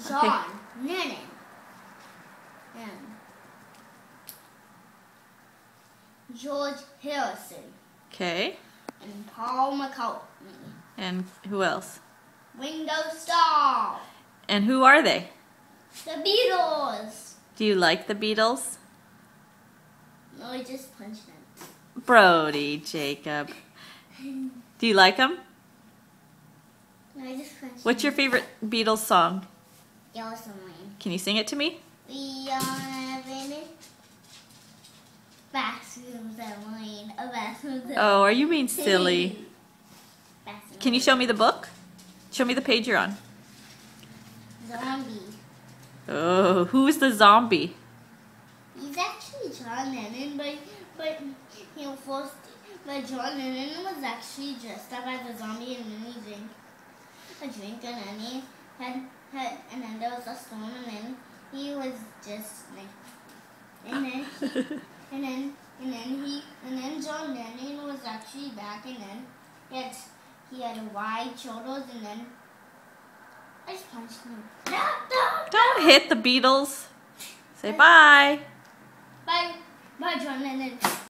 John Lennon, and George Harrison, Okay. and Paul McCartney. And who else? Ringo Starr. And who are they? The Beatles. Do you like the Beatles? No, I just punched them. Brody, Jacob. Do you like them? No, I just punched What's your favorite Beatles song? Yellow Submarine. Can you sing it to me? We are living bathroom submarine. A bathroom submarine. Oh, are you being silly? Bathroom Can you show me the book? Show me the page you're on. Zombie. Oh, who's the zombie? He's actually John Lennon, but he was forced. But John Lennon was actually dressed up as a zombie, and then he drank a drink, and then he had and then there was a storm, and then he was just like, and then John Lennon was actually back, and then he had wide shoulders, and then I just punched him. No. Don't hit the Beatles. Say bye. Bye, John Lennon.